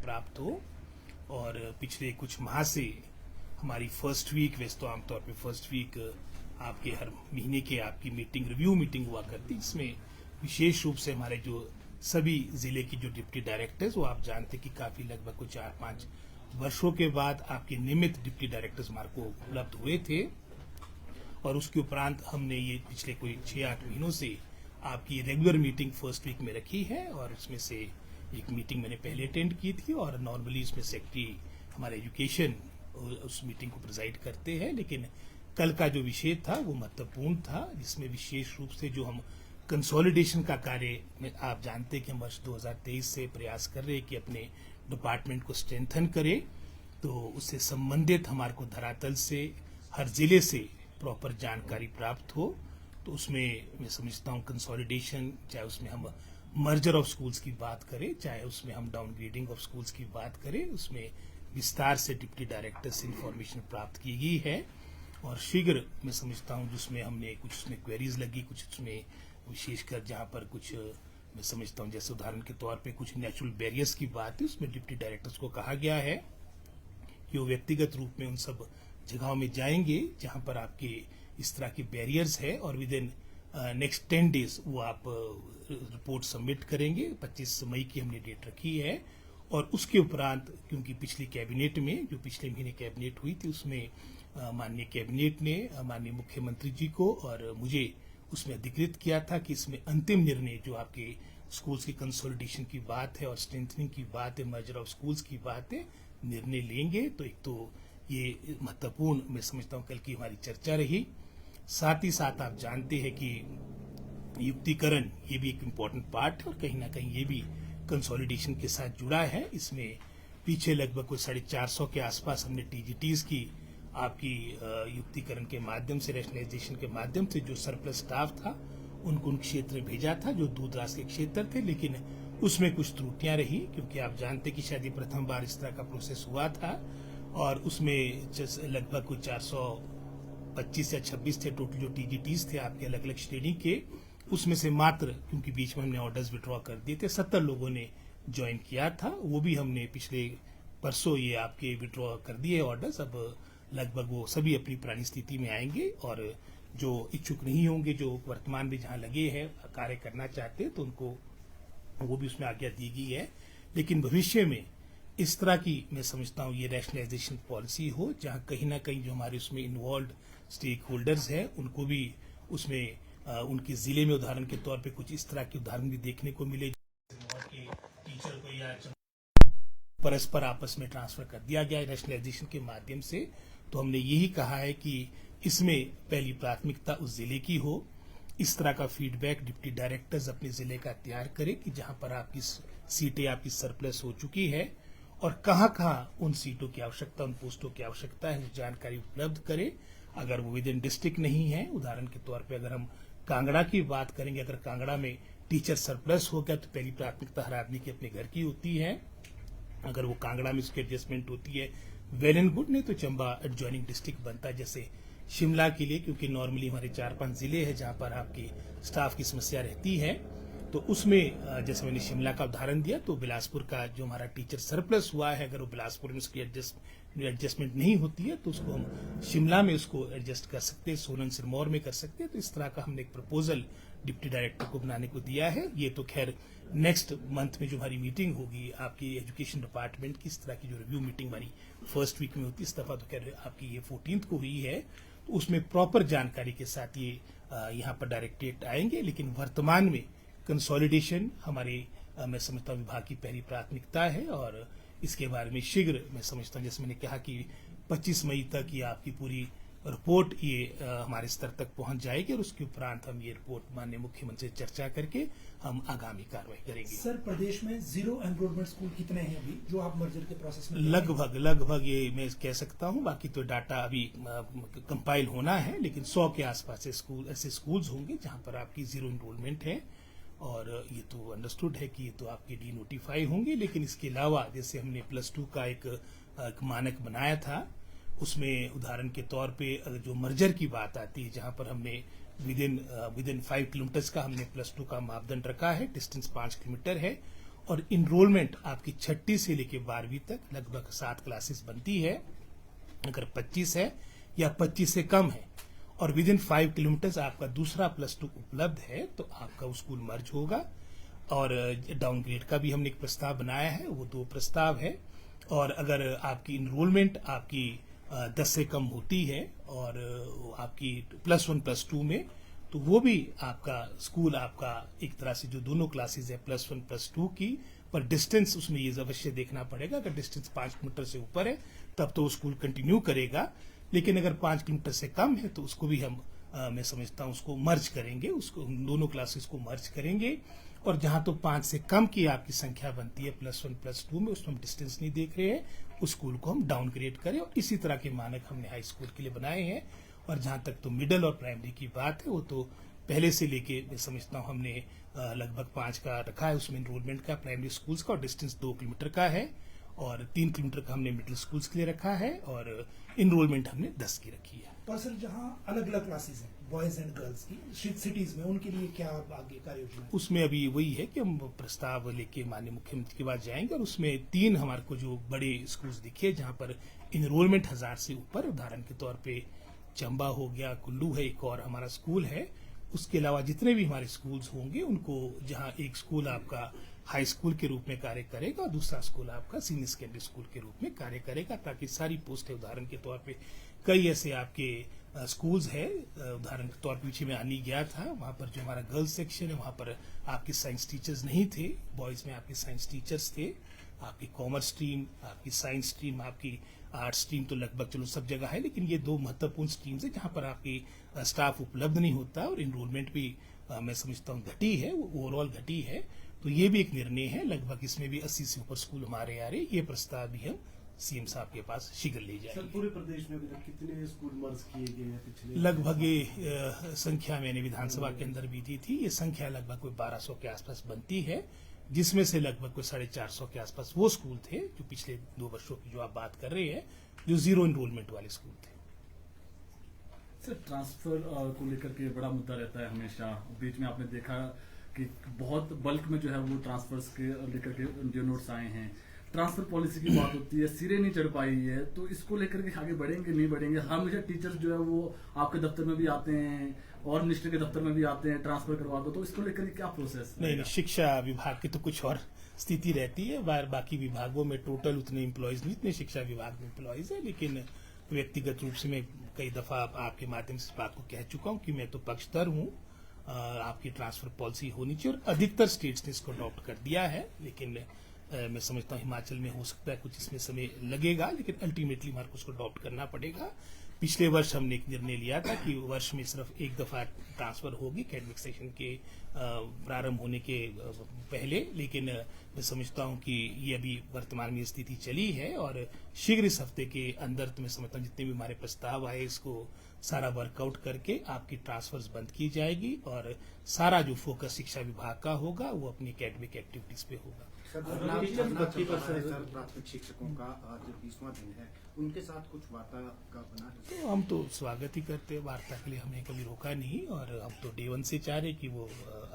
प्राप्त हो। और पिछले कुछ माह से हमारी फर्स्ट वीक, वैसे तो आमतौर पे फर्स्ट वीक आपके हर महीने के आपकी मीटिंग, रिव्यू मीटिंग हुआ करती, इसमें विशेष रूप से हमारे जो सभी जिले की जो डिप्टी डायरेक्टर्स, वो आप जानते कि काफी लगभग कुछ 4-5 वर्षों के बाद आपके नियमित डिप्टी डायरेक्टर्स हमारे को उपलब्ध हुए थे। और उसके उपरांत हमने ये पिछले कोई 6-8 महीनों से आपकी रेगुलर मीटिंग फर्स्ट वीक में रखी है। और इसमें से एक मीटिंग मैंने पहले अटेंड की थी, और नॉर्मली इसमें सेक्रेटरी हमारे एजुकेशन उस मीटिंग को प्रिजाइड करते हैं। लेकिन कल का जो विषय था वो महत्वपूर्ण था, जिसमें विशेष रूप से जो हम कंसोलिडेशन का कार्य में, आप जानते हैं कि हम वर्ष 2023 से प्रयास कर रहे हैं कि अपने डिपार्टमेंट को स्ट्रेंथन करें। तो उससे संबंधित हमारे को धरातल से हर जिले से प्रॉपर जानकारी प्राप्त हो। तो उसमें मैं समझता हूँ कंसोलिडेशन, चाहे उसमें हम मर्जर ऑफ स्कूल्स की बात करें, चाहे उसमें हम डाउनग्रेडिंग ऑफ स्कूल्स की बात करें, उसमें विस्तार से डिप्टी डायरेक्टर से इंफॉर्मेशन प्राप्त की गई है। और शीघ्र मैं समझता हूँ जिसमें हमने कुछ उसमें क्वेरीज लगी, कुछ उसमें विशेषकर जहाँ पर कुछ मैं समझता हूँ जैसे उदाहरण के तौर पे कुछ नेचुरल बैरियर्स की बात है, उसमें डिप्टी डायरेक्टर्स को कहा गया है कि वो व्यक्तिगत रूप में उन सब जगहों में जाएंगे जहाँ पर आपके इस तरह के बैरियर्स है, और विद इन नेक्स्ट 10 डेज वो आप रिपोर्ट सबमिट करेंगे। 25 मई की हमने डेट रखी है। और उसके उपरांत, क्योंकि पिछली कैबिनेट में, जो पिछले महीने कैबिनेट हुई थी, उसमें माननीय कैबिनेट ने माननीय मुख्यमंत्री जी को और मुझे उसमें अधिकृत किया था कि इसमें अंतिम निर्णय जो आपके स्कूल्स की कंसोलिडेशन की बात है और स्ट्रेंथनिंग की बात है, मर्जर ऑफ स्कूल्स की बात है, निर्णय लेंगे। तो एक तो ये महत्वपूर्ण मैं समझता हूँ कल की हमारी चर्चा रही। साथ ही साथ आप जानते हैं कि युक्तिकरण ये भी एक इम्पोर्टेंट पार्ट है, और कहीं ना कहीं ये भी कंसोलिडेशन के साथ जुड़ा है। इसमें पीछे लगभग कुछ 450 के आसपास हमने टीजीटीज की आपकी युक्तिकरण के माध्यम से, रैशनलाइजेशन के माध्यम से जो सरप्लस स्टाफ था उनको उन क्षेत्र में भेजा था जो दूर दराज के क्षेत्र थे। लेकिन उसमें कुछ त्रुटियां रही, क्योंकि आप जानते कि शायद ये प्रथम बार इस तरह का प्रोसेस हुआ था। और उसमें लगभग कुछ 425 या 26 थे टोटल जो टीजीटीज थे आपके अलग अलग श्रेणी के। उसमें से मात्र, क्योंकि बीच में हमने ऑर्डर्स विड्रॉ कर दिए थे, 70 लोगों ने ज्वाइन किया था। वो भी हमने पिछले परसों ये आपके विड्रॉ कर दिए ऑर्डर्स। अब लगभग वो सभी अपनी पुरानी स्थिति में आएंगे, और जो इच्छुक नहीं होंगे, जो वर्तमान में जहां लगे हैं कार्य करना चाहते हैं, तो उनको वो भी उसमें आज्ञा दी गई है। लेकिन भविष्य में इस तरह की मैं समझता हूँ ये रैशनलाइजेशन पॉलिसी हो, जहां कहीं ना कहीं जो हमारे उसमें इन्वॉल्व स्टेक होल्डर्स हैं उनको भी उसमें उनके जिले में उदाहरण के तौर पे कुछ इस तरह के उदाहरण भी देखने को मिले, टीचर को या परस्पर आपस में ट्रांसफर कर दिया गया रैशनलाइजेशन के माध्यम से। तो हमने यही कहा है कि इसमें पहली प्राथमिकता उस जिले की हो। इस तरह का फीडबैक डिप्टी डायरेक्टर्स अपने जिले का तैयार करें कि जहां पर आपकी सीटें आपकी सरप्लस हो चुकी है, और कहाँ उन सीटों की आवश्यकता, उन पोस्टों की आवश्यकता है, जानकारी उपलब्ध करें। अगर वो विद इन डिस्ट्रिक्ट नहीं है, उदाहरण के तौर पे अगर हम कांगड़ा की बात करेंगे, अगर कांगड़ा में टीचर सरप्लस हो गया तो पहली प्राथमिकता हर आदमी की अपने घर की होती है। अगर वो कांगड़ा में उसकी एडजस्टमेंट होती है वेल एंड गुड, नहीं तो चंबा एडजॉइनिंग डिस्ट्रिक्ट बनता है, जैसे शिमला के लिए, क्योंकि नॉर्मली हमारे 4-5 जिले हैं जहां पर आपकी स्टाफ की समस्या रहती है। तो उसमें जैसे मैंने शिमला का उदाहरण दिया, तो बिलासपुर का जो हमारा टीचर सरप्लस हुआ है, अगर वो बिलासपुर में उसकी एडजस्टमेंट नहीं होती है तो उसको हम शिमला में उसको एडजस्ट कर सकते हैं, सोलन सिरमौर में कर सकते हैं। तो इस तरह का हमने एक प्रपोजल डिप्टी डायरेक्टर को बनाने को दिया है। ये तो खैर नेक्स्ट मंथ में जो हमारी मीटिंग होगी आपकी एजुकेशन डिपार्टमेंट की, इस तरह की जो रिव्यू मीटिंग हमारी फर्स्ट वीक में होती है, इस दफा तो खैर आपकी ये 14 को हुई है। तो उसमें प्रॉपर जानकारी के साथ ये यहाँ पर डायरेक्टरेट आएंगे। लेकिन वर्तमान में कंसोलिडेशन हमारे मैं समझता हूँ विभाग की पहली प्राथमिकता है, और इसके बारे में शीघ्र मैं समझता हूँ, जैसे मैंने कहा कि 25 मई तक ये आपकी पूरी रिपोर्ट ये हमारे स्तर तक पहुंच जाएगी, और उसके उपरांत हम ये रिपोर्ट माननीय मुख्यमंत्री से चर्चा करके हम आगामी कार्रवाई करेंगे। सर, प्रदेश में जीरो एनरोलमेंट स्कूल कितने हैं अभी जो आप मर्जर के प्रोसेस में? लगभग ये मैं कह सकता हूँ, बाकी तो डाटा अभी कंपाइल होना है, लेकिन 100 के आसपास ऐसे स्कूल्स होंगे जहां पर आपकी जीरो एनरोलमेंट है। और ये तो अंडरस्टूड है कि ये तो आपके डी नोटिफाई होंगे। लेकिन इसके अलावा जैसे हमने +2 का एक मानक बनाया था, उसमें उदाहरण के तौर पे अगर जो मर्जर की बात आती है, जहां पर हमने विद इन 5 किलोमीटर्स का हमने +2 का मापदंड रखा है, डिस्टेंस 5 किलोमीटर है, और इनरोलमेंट आपकी 6ठी से लेकर 12वीं तक लगभग 7 क्लासेस बनती है। अगर 25 है या 25 से कम है और विद इन 5 किलोमीटर आपका दूसरा +2 उपलब्ध है तो आपका वो स्कूल मर्ज होगा। और डाउनग्रेड का भी हमने एक प्रस्ताव बनाया है, वो 2 प्रस्ताव है। और अगर आपकी इनरोलमेंट आपकी 10 से कम होती है और आपकी +1 +2 में, तो वो भी आपका स्कूल आपका एक तरह से जो दोनों क्लासेस है +1 +2 की, पर डिस्टेंस उसमें ये अवश्य देखना पड़ेगा। अगर डिस्टेंस 5 किलोमीटर से ऊपर है तब तो वो स्कूल कंटिन्यू करेगा, लेकिन अगर 5 किलोमीटर से कम है तो उसको भी हम मैं समझता हूँ उसको मर्ज करेंगे, उसको दोनों क्लासेस को मर्ज करेंगे। और जहां तो 5 से कम की आपकी संख्या बनती है +1 +2 में, उसमें हम डिस्टेंस नहीं देख रहे हैं, उस स्कूल को हम डाउनग्रेड करें। और इसी तरह के मानक हमने हाई स्कूल के लिए बनाए हैं। और जहां तक तो मिडिल और प्राइमरी की बात है, वो तो पहले से लेके मैं समझता हूँ हमने लगभग 5 का रखा है उसमें इनरोलमेंट का प्राइमरी स्कूल्स का, और डिस्टेंस 2 किलोमीटर का है। और 3 किलोमीटर का हमने मिडिल स्कूल्स के लिए रखा है और इनरोलमेंट हमने 10 की रखी है। पर सर जहाँ अलग अलग क्लासेस हैं बॉयज एंड गर्ल्स की सिटीज में, उनके लिए क्या आगे कार्य योजना है? उसमें अभी वही है कि हम प्रस्ताव लेके माननीय मुख्यमंत्री के पास जाएंगे और उसमें 3 हमारे को जो बड़े स्कूल्स दिखे जहां पर इनरोलमेंट 1000 से ऊपर, उदाहरण के तौर पे चंबा हो गया, कुल्लू है, एक और हमारा स्कूल है। उसके अलावा जितने भी हमारे स्कूल्स होंगे उनको, जहां एक स्कूल आपका हाई स्कूल के रूप में कार्य करेगा और दूसरा स्कूल आपका सीनियर सेकेंडरी स्कूल के रूप में कार्य करेगा, ताकि सारी पोस्टें, उदाहरण के तौर पे कई ऐसे आपके स्कूल्स है, उदाहरण के तौर पर पीछे में आनी गया था, वहां पर जो हमारा गर्ल्स सेक्शन है वहां पर आपके साइंस टीचर्स नहीं थे, बॉयज में आपके साइंस टीचर्स थे। आपकी कॉमर्स स्ट्रीम, आपकी साइंस स्ट्रीम, आपकी आर्ट स्ट्रीम तो लगभग चलो सब जगह है, लेकिन ये 2 महत्वपूर्ण स्ट्रीम्स है जहां पर आपकी स्टाफ उपलब्ध नहीं होता और इनरोलमेंट भी मैं समझता हूँ घटी है, ओवरऑल घटी है। तो ये भी एक निर्णय है, लगभग इसमें भी 80 से ऊपर स्कूल हमारे आ रहे, ये प्रस्ताव भी हम सीएम साहब के पास शीघ्र ले जाएंगे। सर पूरे प्रदेश में अभी तक कितने स्कूल मर्ज किए गए हैं पिछले? लगभग ये संख्या मैंने विधानसभा के अंदर भी दी थी, ये संख्या लगभग कोई 1200 के आसपास बनती है, जिसमें से लगभग कोई 450 के आसपास वो स्कूल थे जो पिछले 2 वर्षों की जो आप बात कर रहे हैं, जो 0 इनरोलमेंट वाले स्कूल थे। सर ट्रांसफर को लेकर के बड़ा मुद्दा रहता है हमेशा। बीच में आपने देखा कि बहुत बल्क में जो है वो ट्रांसफर्स के लेकर के जो नोट्स आए हैं, ट्रांसफर पॉलिसी की बात होती है, सिरे नहीं चढ़ पाई है, तो इसको लेकर के आगे बढ़ेंगे नहीं बढ़ेंगे? हमेशा टीचर्स जो है वो आपके दफ्तर में भी आते हैं और मिनिस्टर के दफ्तर में भी आते हैं, ट्रांसफर करवा दो, तो इसको लेकर के क्या प्रोसेस? नहीं, शिक्षा विभाग की तो कुछ और स्थिति रहती है, बाकी विभागों में टोटल उतने एम्प्लॉयज नहीं, इतने शिक्षा विभाग में एम्प्लॉयज है। लेकिन व्यक्तिगत रूप से मैं कई दफा आपके माध्यम से इस बात को कह चुका हूँ कि मैं तो पक्षधर हूँ, आपकी ट्रांसफर पॉलिसी होनी चाहिए और अधिकतर स्टेट्स ने इसको अडॉप्ट कर दिया है। लेकिन मैं समझता हूँ हिमाचल में हो सकता है कुछ इसमें समय लगेगा, लेकिन अल्टीमेटली हमारे को उसको अडॉप्ट करना पड़ेगा। पिछले वर्ष हमने एक निर्णय लिया था कि वर्ष में सिर्फ एक दफा ट्रांसफर होगी एकेडमिक सेशन के प्रारंभ होने के पहले, लेकिन मैं समझता हूं कि ये अभी वर्तमान में स्थिति चली है और शीघ्र इस हफ्ते के अंदर तो मैं समझता हूं जितने भी हमारे प्रस्ताव आए इसको सारा वर्कआउट करके आपकी ट्रांसफर्स बंद की जाएगी और सारा जो फोकस शिक्षा विभाग का होगा वो अपनी एकेडमिक एक्टिविटीज पे होगा। प्राथमिक शिक्षकों का आज 20वां दिन है, उनके साथ कुछ वार्ता का बना? तो हम तो स्वागत ही करते हैं, वार्ता के लिए हमने कभी रोका नहीं और हम तो डे 1 से चाह रहे कि वो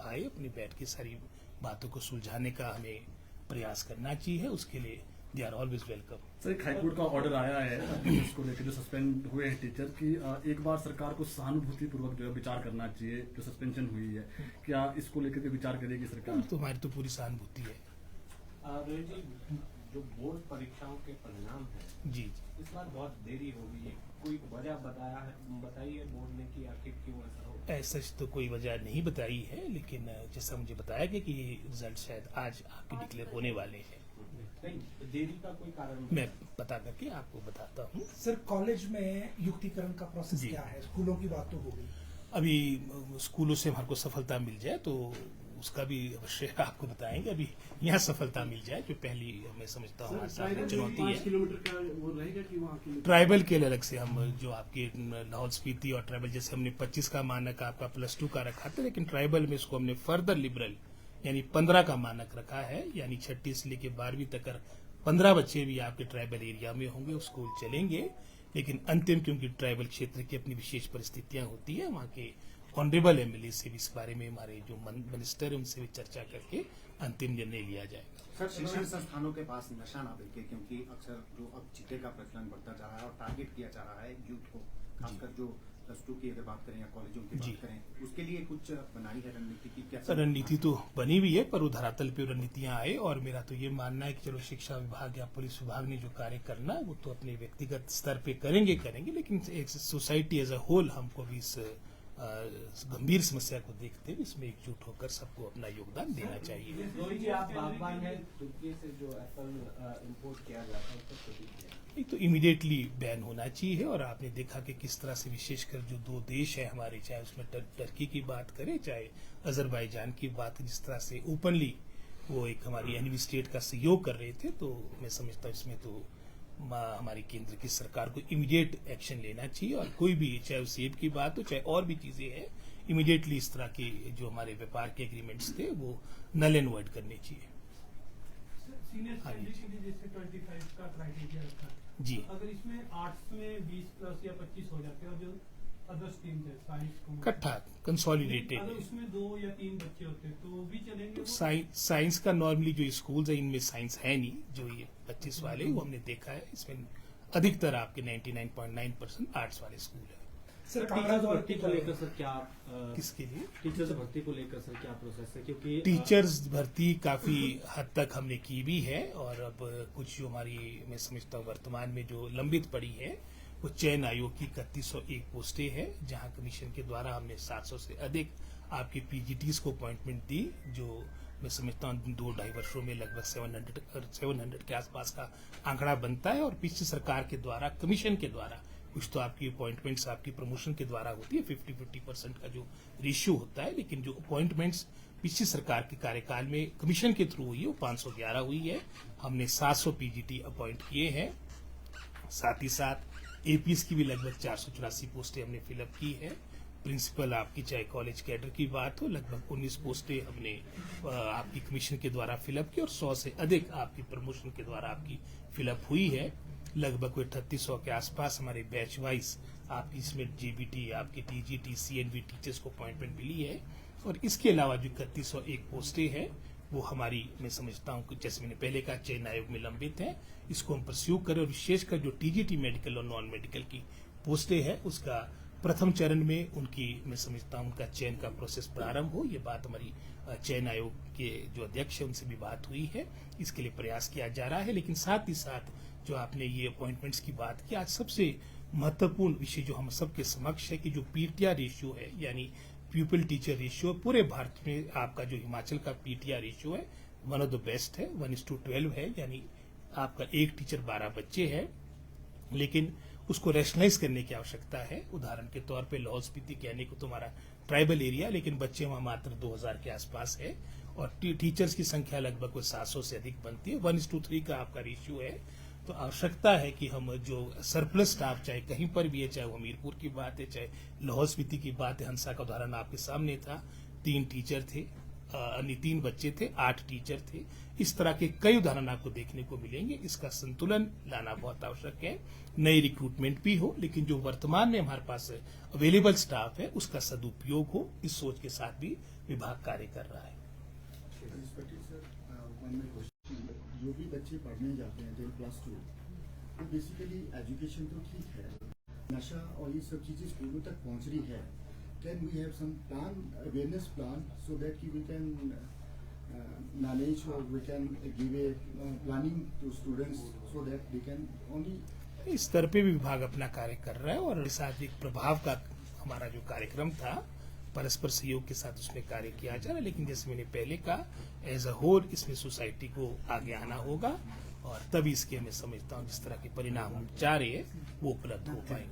आए, अपनी बैठ के सारी बातों को सुलझाने का हमें प्रयास करना चाहिए, उसके लिए they are always welcome. Sir एक हाईकोर्ट का ऑर्डर आया है उसको लेकर, जो सस्पेंड हुए हैं टीचर की, एक बार सरकार को सहानुभूति पूर्वक जो है विचार करना चाहिए, जो सस्पेंशन हुई है, क्या इसको लेकर के विचार करेगी सरकार? तो हमारी तो पूरी सहानुभूति है। जो बोर्ड परीक्षाओं के परिणाम है जी, इस बार बहुत देरी हो गई है, कोई वजह बताई है बोर्ड ने कि आखिर क्यों ऐसा हो? ऐसा तो कोई वजह नहीं बताई है, लेकिन जैसा मुझे बताया गया कि ये रिजल्ट शायद आज आपके डिक्लेयर होने वाले हैं। नहीं, देरी का कोई कारण मैं पता करके आपको बताता हूँ। सर कॉलेज में युक्तिकरण का प्रोसेस जी। क्या है? स्कूलों की बात तो हो गई, अभी स्कूलों से हमारे को सफलता मिल जाए तो उसका भी अवश्य आपको बताएंगे। अभी यहाँ सफलता मिल जाए जो पहली मैं समझता हूँ हमारे सामने चुनौती है। 5 किलोमीटर का वो रहेगा कि वहाँ की ट्राइबल के लिए अलग से हम जो आपके लाहौल स्पीति और ट्राइबल, जैसे हमने 25 का मानक आपका +2 का रखा था, लेकिन ट्राइबल में इसको हमने फर्दर लिबरल यानी 15 का मानक रखा है, यानी 6ठी से लेकर 12वीं तक 15 बच्चे भी आपके ट्राइबल एरिया में होंगे, स्कूल चलेंगे। लेकिन अंतिम, क्योंकि ट्राइबल क्षेत्र की अपनी विशेष परिस्थितियां होती है, वहाँ के ऑनरेबल एमएलए से भी इस बारे में हमारे जो मिनिस्टर है उनसे भी चर्चा करके अंतिम निर्णय लिया जाएगा। सर, शिक्षण संस्थानों के पास नशा ना बिके, क्योंकि अक्सर जो अब चिट्टे का प्रचलन बढ़ता जा रहा है और टारगेट किया जा रहा है यूथ को, खासकर जो +2 की अगर बात करें या कॉलेजों की जी। बात करें, उसके लिए कुछ बनाई है रणनीति की क्या? रणनीति तो बनी हुई है, पर वो धरातल पे रणनीतियां आए, और मेरा तो ये मानना है कि चलो शिक्षा विभाग या पुलिस विभाग ने जो कार्य करना है वो तो अपने व्यक्तिगत स्तर पे करेंगे, लेकिन एक सोसाइटी एज अ होल हमको भी इस गंभीर समस्या को देखते हुए इसमें एकजुट होकर सबको अपना योगदान देना चाहिए। रोहित जी, आप बागबान हैं, तुर्की से जो एप्पल इंपोर्ट किया जाता है उसका प्रतिक्रिया? एक तो इमीडिएटली बैन होना चाहिए, और आपने देखा कि किस तरह से विशेषकर जो 2 देश है हमारे, चाहे उसमें टर्की की बात करें चाहे अजरबैजान की बात, जिस तरह से ओपनली वो एक हमारी एनिमी स्टेट का सहयोग कर रहे थे, तो मैं समझता हूँ इसमें तो हमारी केंद्र की सरकार को इमीडिएट एक्शन लेना चाहिए, और कोई भी, चाहे वो सेब की बात हो चाहे और भी चीजें हैं, इमीडिएटली इस तरह के जो हमारे व्यापार के एग्रीमेंट्स थे वो नल एंड वॉइड करने चाहिए। सीनियर हाँ जी। सेकेंडरी के लिए जैसे 25 का क्राइटेरिया रखा है, जी। अगर इसमें आर्ट्स में 20+ या 25 हो जाते हैं और जो अदर स्ट्रीम है साइंस को इकट्ठा कंसोलिडेटेड अगर उसमें 2 या 3 बच्चे होते हैं तो वो भी चलेंगे? तो साइंस का नॉर्मली जो स्कूल्स है इनमें साइंस है नहीं, जो ये 25 वाले वो हमने देखा है, इसमें अधिकतर आपके 99.9% आर्ट्स वाले स्कूल है। सर टीचर्स कांगड़ा भर्ती को लेकर सर क्या किसके लिए? टीचर्स भर्ती को लेकर सर क्या प्रोसेस है, क्योंकि टीचर्स भर्ती काफी हद तक हमने की भी है, और अब कुछ जो हमारी, मैं समझता हूँ वर्तमान में जो लंबित पड़ी है वो चयन आयोग की 3101 पोस्टें हैं, जहां कमीशन के द्वारा हमने 700 से अधिक आपके पीजीटीज को अपॉइंटमेंट दी, जो मैं समझता हूँ 2-2.5 वर्षों में लगभग 700 के आसपास का आंकड़ा बनता है। और पिछली सरकार के द्वारा, कमीशन के द्वारा, कुछ तो आपकी अपॉइंटमेंट्स आपकी प्रमोशन के द्वारा होती है, 50-50% का जो रेशियो होता है, लेकिन जो अपॉइंटमेंट्स पिछली सरकार के कार्यकाल में कमीशन के थ्रू हुई है वो 511 हुई है। हमने 700 पीजीटी अपॉइंट किए हैं, साथ ही साथ एपीएस की भी लगभग 484 पोस्टें हमने फिलअप की है। प्रिंसिपल आपकी चाहे कॉलेज कैडर की बात हो, लगभग 19 पोस्टें हमने आपकी कमीशन के द्वारा फिलअप की, और 100 से अधिक आपकी प्रमोशन के द्वारा आपकी फिलअप हुई है। लगभग 3800 के आसपास हमारे बैच वाइज आपकी इसमें जेबीटी, आपकी टीजीटी, सीएनवी टीचर्स को अपॉइंटमेंट मिली है। और इसके अलावा जो 3101 पोस्टें हैं वो हमारी, मैं समझता हूँ कि जैसे मैंने पहले कहा, चयन आयोग में लंबित है, इसको हम परस्यू करें। और विशेषकर जो टीजीटी मेडिकल और नॉन मेडिकल की पोस्टें हैं उसका प्रथम चरण में उनकी, मैं समझता हूँ उनका चयन का प्रोसेस प्रारंभ हो। ये बात हमारी चयन आयोग के जो अध्यक्ष है उनसे भी बात हुई है, इसके लिए प्रयास किया जा रहा है। लेकिन साथ ही साथ जो आपने ये अपॉइंटमेंट्स की बात की, आज सबसे महत्वपूर्ण विषय जो हम सबके समक्ष है कि जो पीटीआर रेशियो है, यानी पीपल टीचर रेशियो, पूरे भारत में आपका जो हिमाचल का पीटीआर रेशियो है वन ऑफ द बेस्ट है, 1:12 है, यानी आपका एक टीचर 12 बच्चे हैं। लेकिन उसको रैशनलाइज करने की आवश्यकता है। उदाहरण के तौर पे लाहौल स्पीति कहने को तुम्हारा ट्राइबल एरिया, लेकिन बच्चे वहां मात्र 2000 के आसपास है, और टीचर्स की संख्या लगभग 700 से अधिक बनती है। 1:3 का आपका रेशियो है। तो आवश्यकता है कि हम जो सरप्लस स्टाफ, चाहे कहीं पर भी है, चाहे वो हमीरपुर की बात है, चाहे लाहौल स्पीति की बात है, हंसा का उदाहरण आपके सामने था, 3 टीचर थे, 3 बच्चे थे, 8 टीचर थे। इस तरह के कई उदाहरण आपको देखने को मिलेंगे। इसका संतुलन लाना बहुत आवश्यक है। नई रिक्रूटमेंट भी हो, लेकिन जो वर्तमान में हमारे पास अवेलेबल स्टाफ है उसका सदुपयोग हो, इस सोच के साथ भी विभाग कार्य कर रहा है। जो भी बच्चे पढ़ने जाते हैं +2, तो बेसिकली एजुकेशन तो ठीक है, नशा और ये सब चीज़ें स्कूलों तक पहुंच रही है। Can we have some plan, awareness plan, so that we can manage और we can give a planning to students so that they can only. इस स्तर पे भी विभाग अपना कार्य कर रहा है, और साथ एक प्रभाव का हमारा जो कार्यक्रम था परस्पर सहयोग के साथ उसमें कार्य किया जा रहा है। लेकिन जैसे मैंने पहले कहा, एज अ होल इसमें सोसाइटी को आगे आना होगा, और तभी इसके मैं समझता हूँ जिस तरह के परिणाम हम चाह रहे हैं वो उपलब्ध हो पाएंगे।